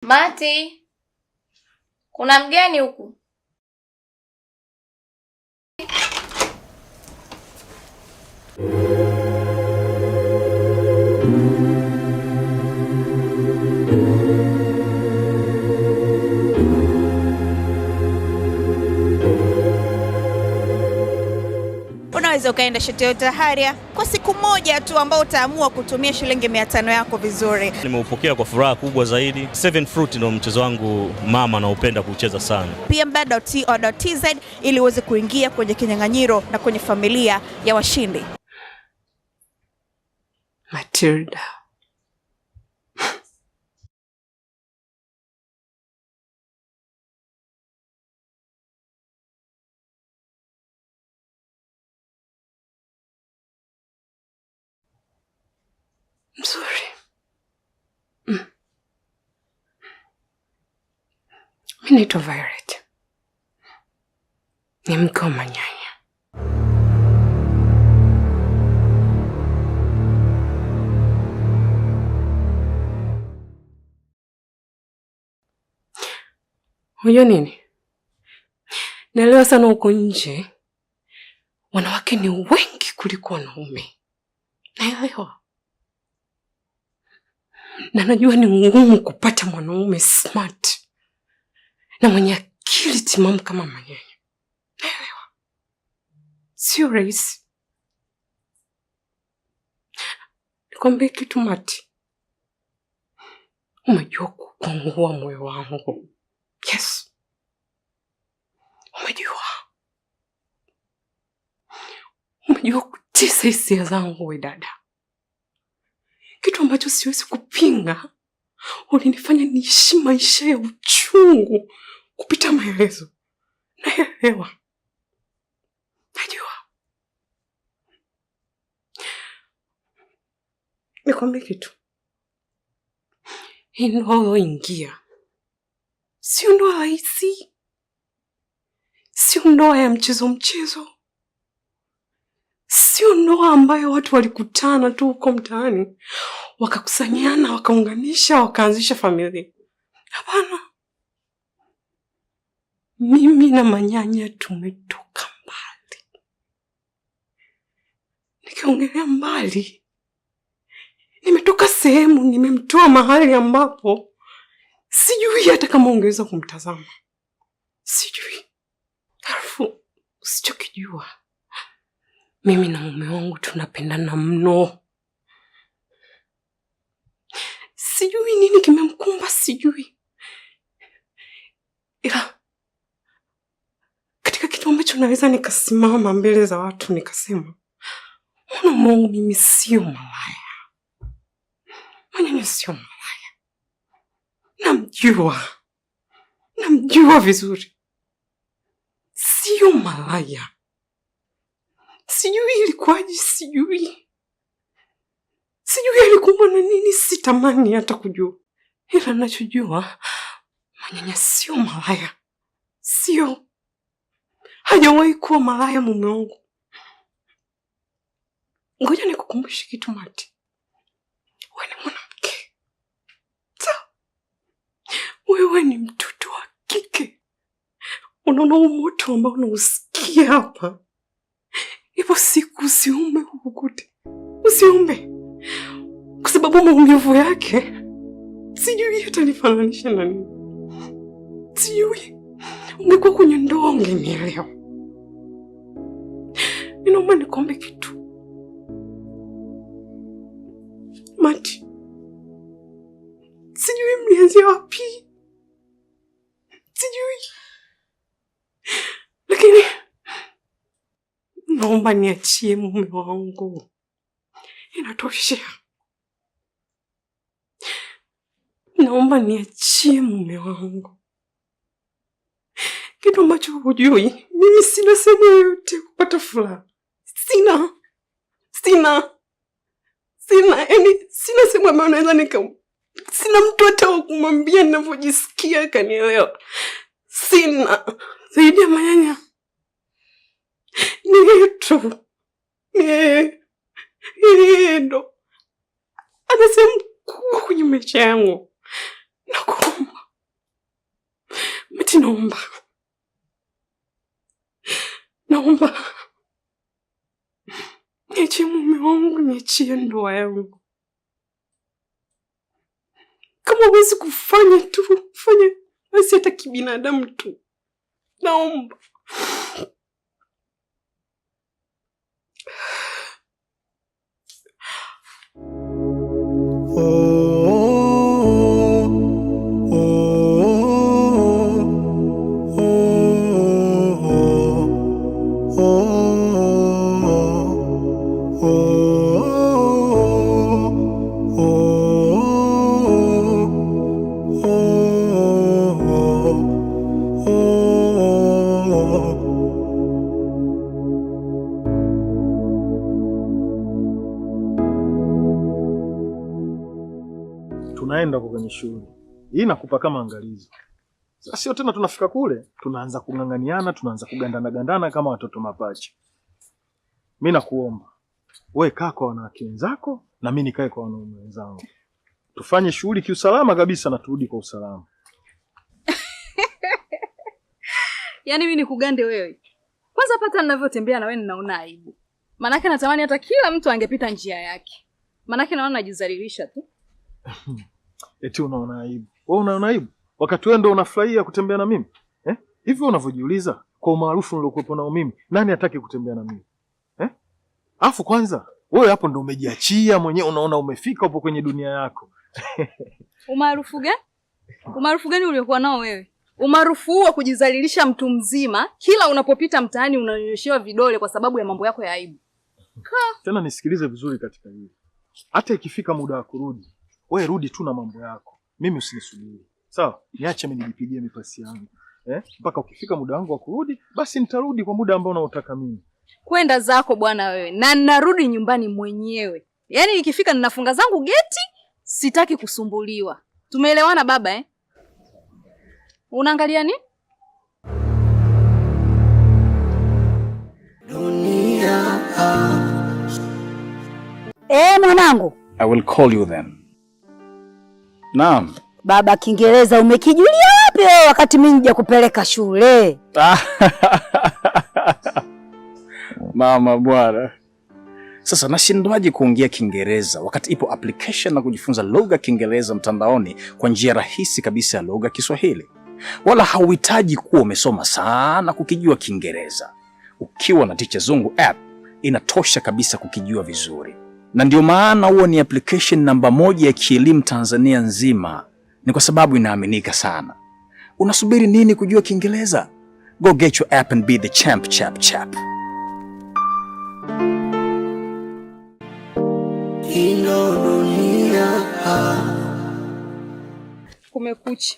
Mati, kuna mgeni huku. Unaweza ukaenda Toyota Harrier kwa siku moja tu ambao utaamua kutumia shilingi 500 yako vizuri. Nimeupokea kwa furaha kubwa zaidi. Seven Fruit ndio mchezo wangu mama naupenda kucheza sana. pmb.co.tz ili uweze kuingia kwenye kinyang'anyiro na kwenye familia ya washindi. Matilda. Mzuri. Mimi naitwa Violet. Ni mke wa Manyanya. Unajua nini? Naelewa sana huko nje wanawake ni wengi kuliko wanaume. Naelewa. Na najua ni ngumu kupata mwanaume smart na mwenye akili timamu kama Manyanya. Naelewa. Sio rahisi. Nikwambie kitu Mati. Umejua kukwangua moyo wangu. Yes. Umejua kutisa hisia zangu we dada. Kitu ambacho siwezi kupinga. Ulinifanya niishi maisha ya uchungu kupita maelezo. Naelewa. Najua. Nikwambie kitu. Hii ndoa uloingia sio ndoa rahisi. Sio ndoa ya mchezo. Sio ndoa ambayo watu walikutana tu huko mtaani, wakakusanyana, wakaunganisha, wakaanzisha familia. Hapana. Mimi na Manyanya tumetoka mbali. Nikiongelea mbali, nimetoka sehemu, nimemtoa mahali ambapo sijui hata kama ungeweza kumtazama. Sijui. Halafu usichokijua, mimi na mume wangu tunapendana mno. Sijui nini kimemkumba, sijui. Ila katika kitu ambacho naweza nikasimama mbele za watu nikasema, mume wangu mimi sio malaya. Manyanya sio malaya. Namjua vizuri. Sio malaya. Sijui ilikuwaje, sijui alikumbwa na nini, sitamani hata kujua. Ila ninachojua, Manyanya sio malaya. Sio. Hajawahi kuwa malaya mume wangu. Ngoja nikukumbushe kitu Mati. Wewe ni mwanamke. Wewe ni mtoto wa kike. Unaona moto ambao unausikia hapa. Ipo siku usiumbe ukukute. Usiumbe. Kwa sababu maumivu yake sijui hata nifananisha na nini. Sijui. Ungekuwa kwenye ndoa ungenielewa. Ninaomba nikwambie kitu. Mati. Sijui mlianzia wapi. Sijui. Lakini naomba niachie mume wangu. Inatosha. Naomba niachie mume wangu. Kitu ambacho hujui, mimi sina sehemu yoyote kupata furaha. Sina. Yaani sina sehemu ambayo naweza sina mtu hata wa kumwambia ninavyojisikia akanielewa. Sina. Zaidi ya Manyanya. Ndo ana sehemu kubwa kwenye maisha yangu. nakuomba. Meti, naomba. Niachie mume wangu, niachie ndoa yangu. Kama huwezi kufanya tu, fanya basi hata kibinadamu tu. Naomba. Tunaenda kwenye shule. Hii nakupa kama angalizo. Sasa sio tena tunafika kule, tunaanza kung'ang'aniana, tunaanza kugandana kama watoto mapacha. Mimi nakuomba, wewe kaa kwa wanawake wenzako na mimi nikae kwa wanaume wenzangu. Tufanye shughuli kiusalama kabisa na turudi kwa usalama. Yaani mimi nikugande wewe. Kwanza pata ninavyotembea na wewe ninaona aibu. Manake natamani hata kila mtu angepita njia yake. Manake naona najizalilisha tu. Eti unaona aibu. Wewe unaona aibu? Wakati wewe ndio unafurahia kutembea na mimi? Hivi unavyojiuliza kwa umaarufu nilokuwepo nao mimi, nani hataki kutembea na mimi? Alafu kwanza, wewe hapo ndio umejiachia mwenyewe, unaona umefika hapo kwenye dunia yako. Umaarufu gani? Umaarufu gani uliokuwa nao wewe? Umaarufu wa kujizalilisha mtu mzima, kila unapopita mtaani unanyoshewa vidole kwa sababu ya mambo yako ya aibu. Tena nisikilize vizuri katika hili. Hata ikifika muda wa kurudi, wewe rudi tu na mambo yako. Mimi usinisubiri. Sawa? Niache mimi nijipigie mipasi yangu. Mpaka ukifika muda wangu wa kurudi, basi nitarudi kwa muda ambao unaotaka mimi. Kwenda zako bwana wewe. Na narudi nyumbani mwenyewe. Yaani ikifika ninafunga zangu geti, sitaki kusumbuliwa. Tumeelewana baba Unaangalia nini? Dunia. Mwanangu. I will call you then. Naam. Baba, Kiingereza umekijulia wapi wewe wakati mimi nija kupeleka shule? Mama bwana. Sasa nashindwaje kuongea Kiingereza wakati ipo application na kujifunza lugha Kiingereza mtandaoni kwa njia rahisi kabisa ya lugha Kiswahili. Wala hauhitaji kuwa umesoma sana kukijua Kiingereza. Ukiwa na Teacher Zungu app inatosha kabisa kukijua vizuri. Na ndio maana huo ni application namba 1 ya kielimu Tanzania nzima. Ni kwa sababu inaaminika sana. Unasubiri nini kujua Kiingereza? Go get your app and be the champ chap. Ino dunia. Kumekucha.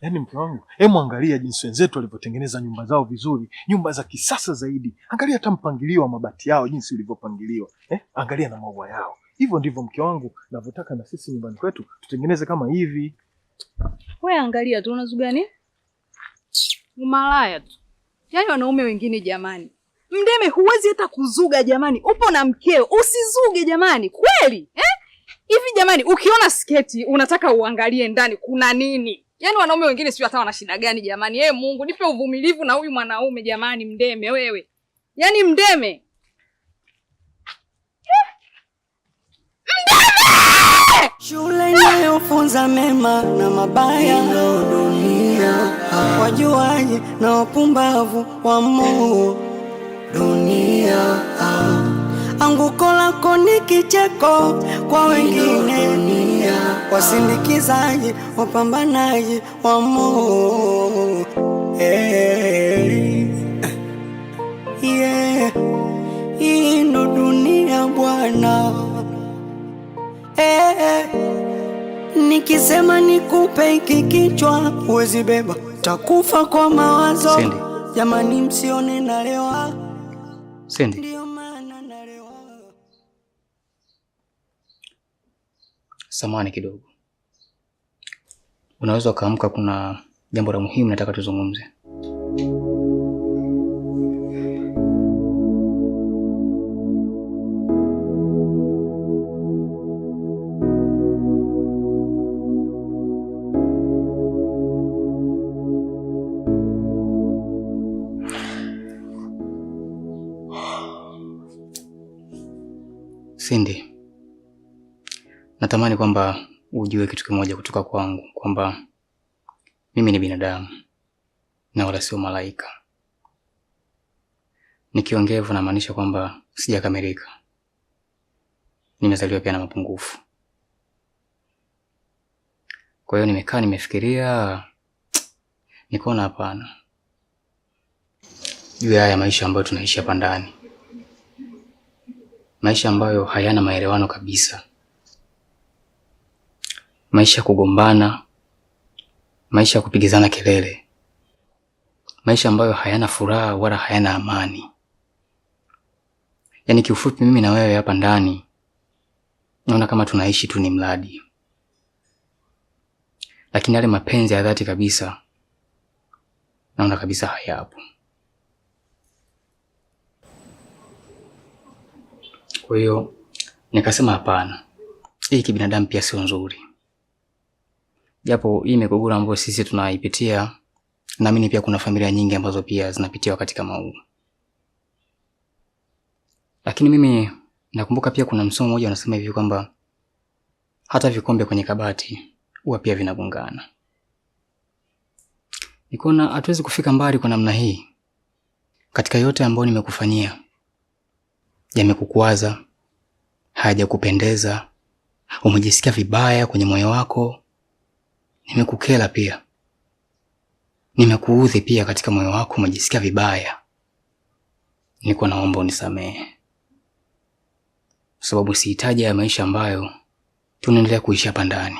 Yaani mke wangu, hebu angalia jinsi wenzetu walivyotengeneza nyumba zao vizuri, nyumba za kisasa zaidi. Angalia hata mpangilio wa mabati yao jinsi ulivyopangiliwa. Angalia na maua yao. Hivyo ndivyo mke wangu ninavyotaka na sisi nyumbani kwetu tutengeneze kama hivi. Wewe angalia tu unazuga nini? Umalaya tu. Yaani wanaume wengine jamani. Mdeme huwezi hata kuzuga jamani. Upo na mkeo, usizuge jamani. Kweli? Hivi jamani, ukiona sketi unataka uangalie ndani kuna nini? Yaani wanaume wengine sio hata wana shida gani jamani? Mungu, nipe uvumilivu na huyu mwanaume jamani, Mdeme wewe. Yaani Mdeme. Mdeme! Shule inayofunza mema na mabaya ndio dunia. Wajuaji na wapumbavu wamo dunia. Anguko lako ni kicheko kwa wengine dunia. Wasindikizaji, wapambanaji wamo. Hii ndo dunia bwana. Nikisema nikupe hiki kichwa huwezi beba, takufa kwa mawazo. Cindy. Jamani msione nalewa. Cindy. Ndio maana nalewa. Samahani kidogo. Unaweza ukaamka, kuna jambo la muhimu nataka tuzungumze. Cindy, natamani kwamba ujue kitu kimoja kutoka kwangu, kwamba mimi ni binadamu na wala sio malaika. Nikiongea hivyo namaanisha kwamba sijakamilika. Nimezaliwa pia na mapungufu. Kwa hiyo nimekaa nimefikiria, nikaona hapana. Juu ya haya maisha ambayo tunaishi hapa ndani. Maisha ambayo hayana maelewano kabisa. Maisha ya kugombana, maisha ya kupigizana kelele. Maisha ambayo hayana furaha wala hayana amani. Yaani kiufupi mimi na wewe hapa ndani naona kama tunaishi tu ni mradi. Lakini yale mapenzi ya dhati kabisa naona kabisa hayapo. Kwa hiyo nikasema hapana. Hii kibinadamu pia sio nzuri. Japo hii migogoro ambayo sisi tunaipitia, naamini pia kuna familia nyingi ambazo pia zinapitia wakati kama huu. Lakini mimi nakumbuka pia kuna msomo mmoja unasema hivi kwamba hata vikombe kwenye kabati huwa pia vinagongana. Nikaona hatuwezi kufika mbali kwa namna hii. Katika yote ambayo nimekufanyia, yamekukwaza, hayajakupendeza, umejisikia vibaya kwenye moyo wako, nimekukela pia, nimekuudhi pia katika moyo wako, umejisikia vibaya, niko naomba unisamehe. Sababu sihitaji ya maisha ambayo tunaendelea kuishi hapa ndani.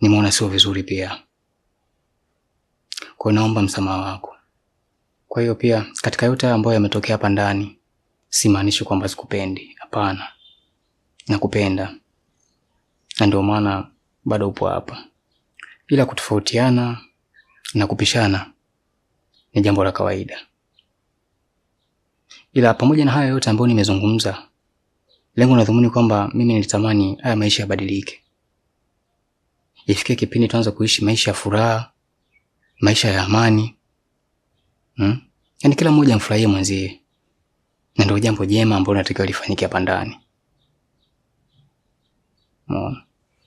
Nimeona sio vizuri pia. Kwa naomba msamaha wako. Kwa hiyo pia katika yote ambayo yametokea hapa ndani, simaanishi kwamba sikupendi. Hapana. Nakupenda. Na ndio maana bado upo hapa. Ila kutofautiana na kupishana ni jambo la kawaida. Ila pamoja na haya yote ambayo nimezungumza, lengo na dhumuni kwamba mimi nilitamani haya maisha yabadilike. Ifike kipindi tuanze kuishi maisha ya furaha, maisha ya amani. Yaani kila mmoja amfurahie mwenzie. Na ndio jambo jema ambalo natakiwa lifanyike hapa ndani.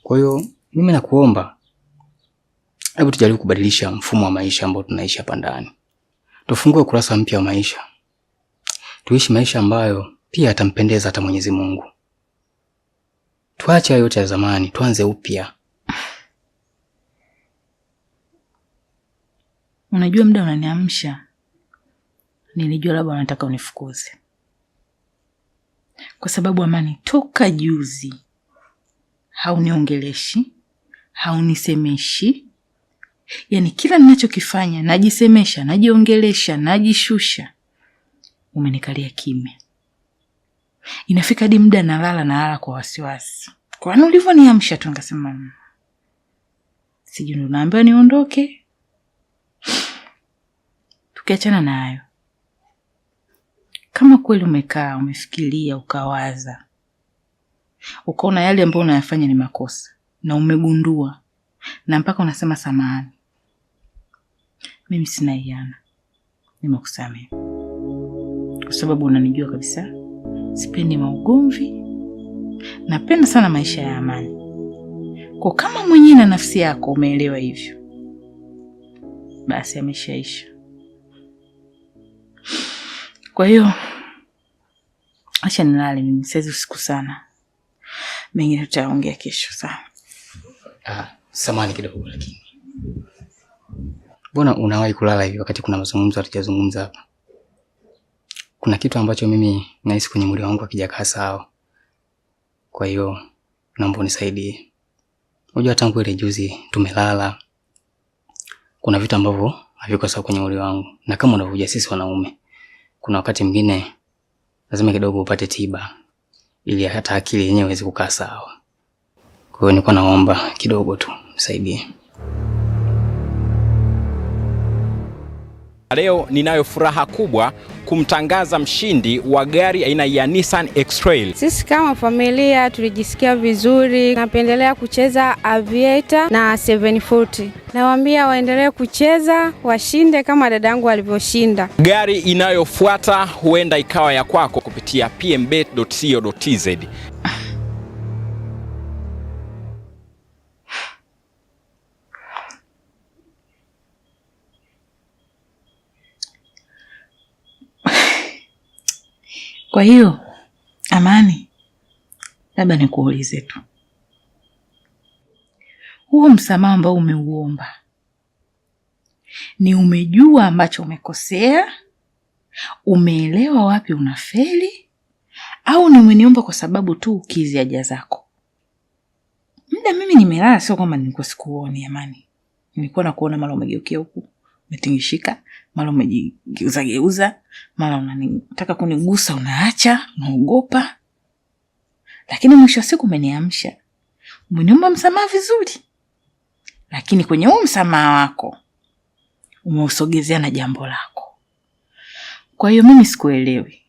Kwa hiyo mimi nakuomba, hebu tujaribu kubadilisha mfumo wa maisha ambao tunaishi hapa ndani. Tufungue kurasa mpya wa maisha. Tuishi maisha ambayo pia atampendeza hata Mwenyezi Mungu. Tuache yote ya zamani, tuanze upya. Unajua muda unaniamsha. Nilijua labda unataka unifukuze. Kwa sababu Amani toka juzi hauniongeleshi, haunisemeshi. Yaani kila ninachokifanya najisemesha, najiongelesha, najishusha. Umenikalia kimya. Inafika hadi muda nalala kwa wasiwasi. Kwa nini ulivyoniamsha tu nikasema sijui ndo naambiwa niondoke. Tukiachana na hayo. Kama kweli umekaa, umefikiria, ukawaza, ukaona yale ambayo unayafanya ni makosa na umegundua na mpaka unasema samahani, mimi sina hiana. Nimekusamehe. Kwa sababu unanijua kabisa sipendi maugomvi. Napenda sana maisha ya amani. Kwa kama mwenyewe na nafsi yako umeelewa hivyo, basi ameshaisha. Kwa hiyo acha nilale mimi, sasa usiku sana. Mengine tutaongea kesho sana. Samahani kidogo lakini. Mbona unawahi kulala hivi wakati kuna mazungumzo hatujazungumza hapa? Kuna kitu ambacho mimi nahisi kwenye mwili wangu hakijakaa sawa. Kwa hiyo naomba unisaidie. Unajua tangu ile juzi tumelala. Kuna vitu ambavyo haviko sawa kwenye mwili wangu. Na kama unavyojua sisi wanaume, kuna wakati mwingine lazima kidogo upate tiba ili hata akili yenyewe iweze kukaa sawa. Kwa hiyo nilikuwa naomba kidogo tu nisaidie. Leo ninayo furaha kubwa kumtangaza mshindi wa gari aina ya Nissan X-Trail. Sisi kama familia tulijisikia vizuri. Napendelea kucheza Aviator na 740. Nawaambia waendelee kucheza, washinde kama dadangu alivyoshinda. Gari inayofuata huenda ikawa ya kwako kupitia pmbet.co.tz. Kwa hiyo, Amani, labda nikuulize tu. Huo msamaha ambao umeuomba, ni umejua ambacho umekosea? Umeelewa wapi unafeli? Au ni umeniomba kwa sababu tu ukizi haja zako? Muda mimi nimelala, sio kwamba nilikuwa sikuoni Amani. Nilikuwa nakuona mara umegeukia huku, umetingishika, mara umejigeuza, mara unataka kunigusa unaacha, unaogopa. Lakini mwisho wa siku umeniamsha. Umeniomba msamaha vizuri. Lakini kwenye huo msamaha wako umeusogezea na jambo lako. Kwa hiyo mimi sikuelewi.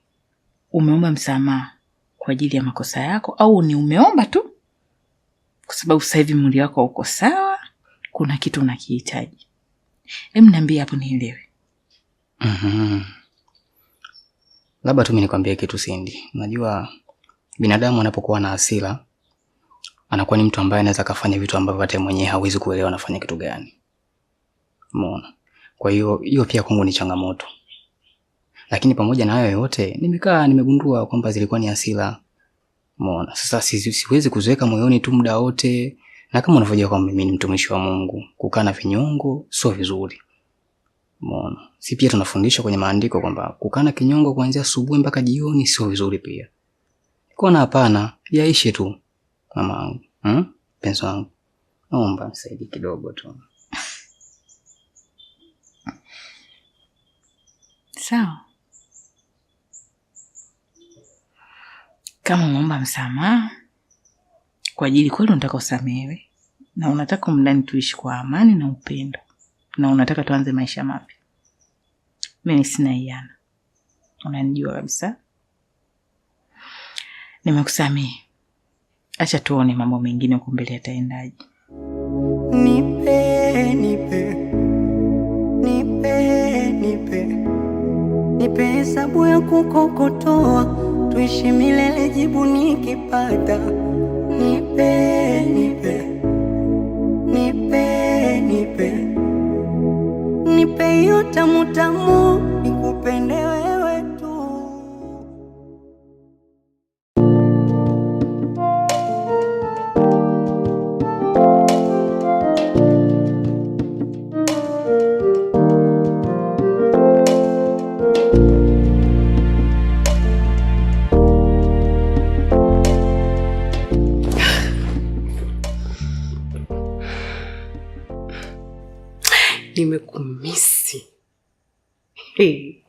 Umeomba msamaha kwa ajili ya makosa yako au ni umeomba tu kwa sababu sasa hivi mwili wako uko sawa, kuna kitu unakihitaji? Hebu niambie hapo nielewe. Labda tu mimi nikwambie kitu Cindy. Unajua binadamu anapokuwa na hasira anakuwa ni mtu ambaye anaweza kufanya vitu ambavyo hata mwenyewe hawezi kuelewa anafanya kitu gani. Umeona? Kwa hiyo pia kwangu ni changamoto. Lakini pamoja na hayo yote nimegundua kwamba zilikuwa ni hasira. Umeona? Sasa siwezi kuziweka moyoni tu muda wote. Na kama unavyojua kwamba mimi ni mtumishi wa Mungu, kukaa na vinyongo sio vizuri. Umeona? Si pia tunafundisha kwenye maandiko kwamba kukaa na kinyongo kuanzia asubuhi mpaka jioni sio vizuri pia. Kwa na hapana, yaishi tu mama wangu. Penzi wangu. Naomba nisaidie kidogo tu. Sawa. Kama unaomba msamaha kwa ajili kweli unataka usamehewe na unataka mndani tuishi kwa amani na upendo na unataka tuanze maisha mapya, mimi sina hiana. Unanijua kabisa. Nimekusamehe. Acha tuone mambo mengine huko mbele yataendaje. Nipe hesabu ya kukokotoa, tuishi milele jibu nikipata. Nipe hiyo tamu tamu, nikupende wewe tu. Nimekumisi. Hey.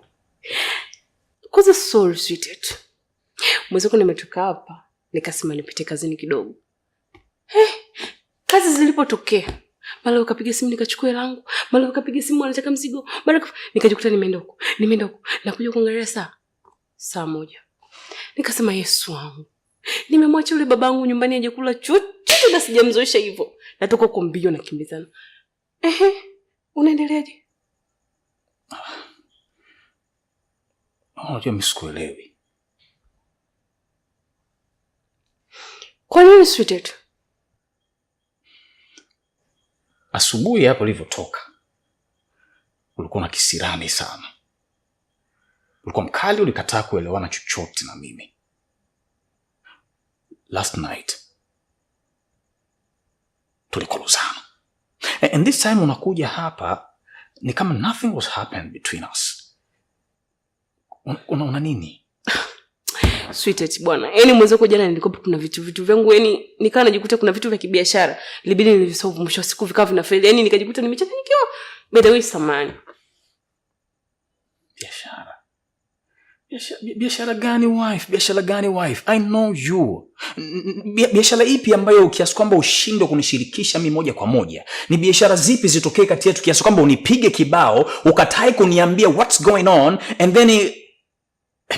Kwanza sorry sweetheart. Mwenzako nimetoka hapa, nikasema nipite kazini kidogo. Kazi zilipotokea, mara ukapiga simu nikachukua langu, mara ukapiga simu anataka mzigo, mara nikajikuta nimeenda huko. Nakuja kuangalia saa 1. Nikasema Yesu wangu. Nimemwacha yule babangu nyumbani aje kula chochote na sijamzoesha hivyo. Natoka huko mbio na kimbizana. Unaendeleaje? Unajua msikuelewi. Kwa nini sweetheart? Asubuhi hapo ulivyotoka ulikuwa na kisirani sana. Ulikuwa mkali, ulikataa kuelewana chochote na mimi. Last night tulikolozana. And this time unakuja hapa ni kama nothing was happened between us. Una nini? Sweetheart bwana. Yaani mwenzako jana nilikopa kuna vitu vyangu, yaani nikaa najikuta kuna vitu vya kibiashara. Ilibidi nilivisolve mwisho wa siku vikao vinafeli. Yaani nikajikuta nimechanganyikiwa. Bedawi samani. Biashara gani wife? Biashara gani wife? I know you. Biashara ipi ambayo kiasi kwamba ushindwe kunishirikisha mimi moja kwa moja? Ni biashara zipi zitokee kati yetu kiasi kwamba unipige kibao, ukatae kuniambia what's going on and then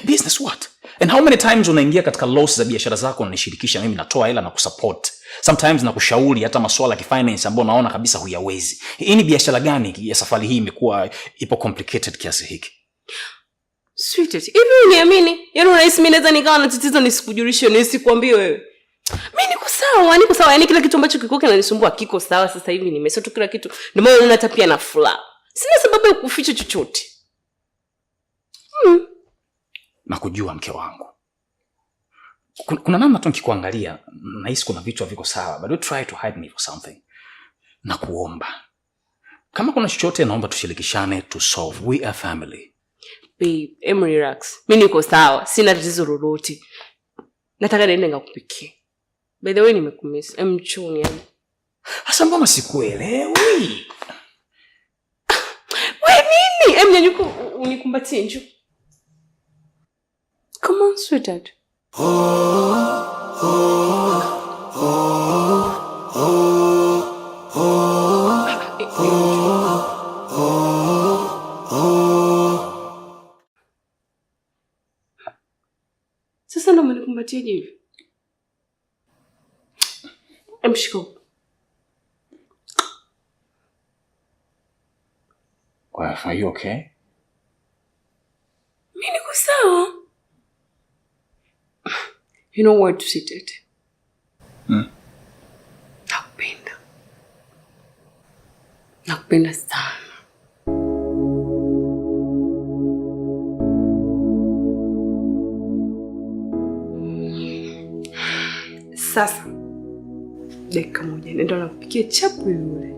Business what? And how many times unaingia katika loss za biashara zako unanishirikisha mimi, natoa hela na kusupport. Sometimes na kushauri hata masuala ya finance ambayo naona kabisa huyawezi. Hii ni biashara gani ya safari hii imekuwa ipo complicated kiasi hiki? Sweetheart, hivi uniamini? Yaani unahisi mimi naweza nikawa na tatizo nisikujulishe, nisikuambie wewe? Mimi niko sawa. Yaani kila kitu ambacho kiko kinanisumbua kiko sawa sasa hivi, nimesoto kila kitu. Ndio maana unaona hata pia na furaha. Sina sababu ya kuficha chochote. Nakujua mke wangu. Kuna namna tu nikikuangalia nahisi kuna vitu haviko sawa, but you try to hide me for something. Nakuomba. Kama kuna chochote naomba tushirikishane to solve. We are family. Babe, relax. Mimi niko sawa, sina tatizo lolote. Nataka niende ngakupikie. By the way nimekumiss. Mchoni yani. Hasa mbona sikuelewi? Wewe nini? Nyanyuko unikumbatie njoo. Come on, sweetheart. Sasa ndo umenikumbatia hivi. Mshiko. Well, are you okay? Mimi niko sawa. You know where to sit it. Nakupenda sana. Sasa dakika moja nenda nakupikia chapu yule.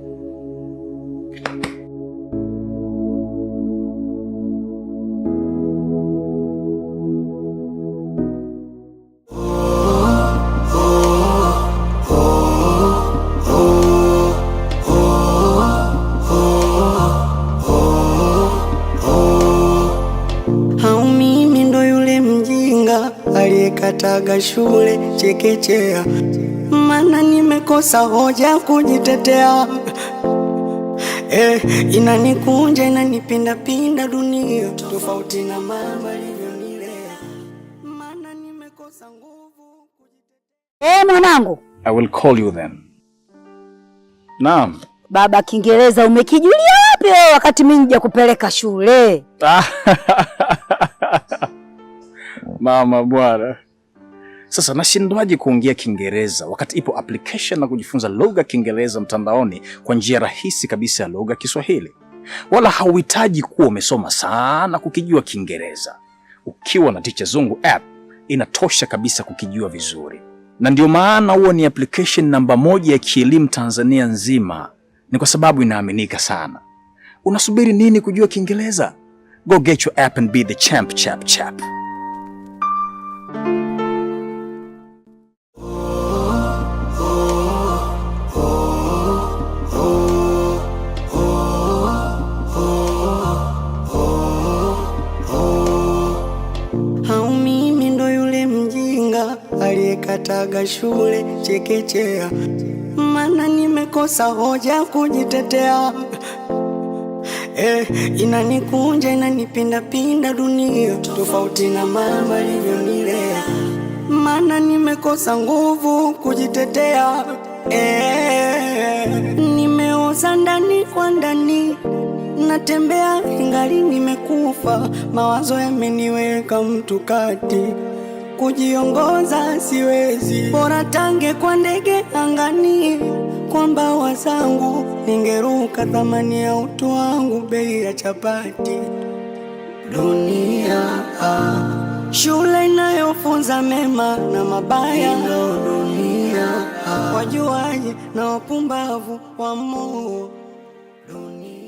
Aliyekataga shule chekechea, maana nimekosa hoja kujitetea. Inanikunja inanipinda dunia, tofauti na mama alivyonilea, maana nimekosa nguvu kujitetea. Mwanangu, I will call you then. Naam. Baba Kiingereza umekijulia wapi wewe wakati mimi nija kupeleka shule? Mama bwana. Sasa nashindwaje kuongea Kiingereza wakati ipo application na kujifunza lugha Kiingereza mtandaoni kwa njia rahisi kabisa ya lugha Kiswahili. Wala hauhitaji kuwa umesoma sana kukijua Kiingereza. Ukiwa na Teacher Zungu app inatosha kabisa kukijua vizuri. Na ndio maana huo ni application namba 1 ya kielimu Tanzania nzima. Ni kwa sababu inaaminika sana. Unasubiri nini kujua Kiingereza? Go get your app and be the champ chap. Aliyekataga shule chekechea, maana nimekosa hoja kujitetea. Inanikunja inanipinda dunia, tofauti na mama alivyonilea, maana nimekosa nguvu kujitetea. Nimeoza ndani kwa ndani, natembea ingali nimekufa, mawazo yameniweka mtu kati, kujiongoza siwezi, bora tange kwa ndege angani, kwa mbawa zangu ningeruka, thamani ya utu wangu bei ya chapati. Dunia shule inayofunza mema na mabaya, dunia wajuaji na wapumbavu wa moo. Dunia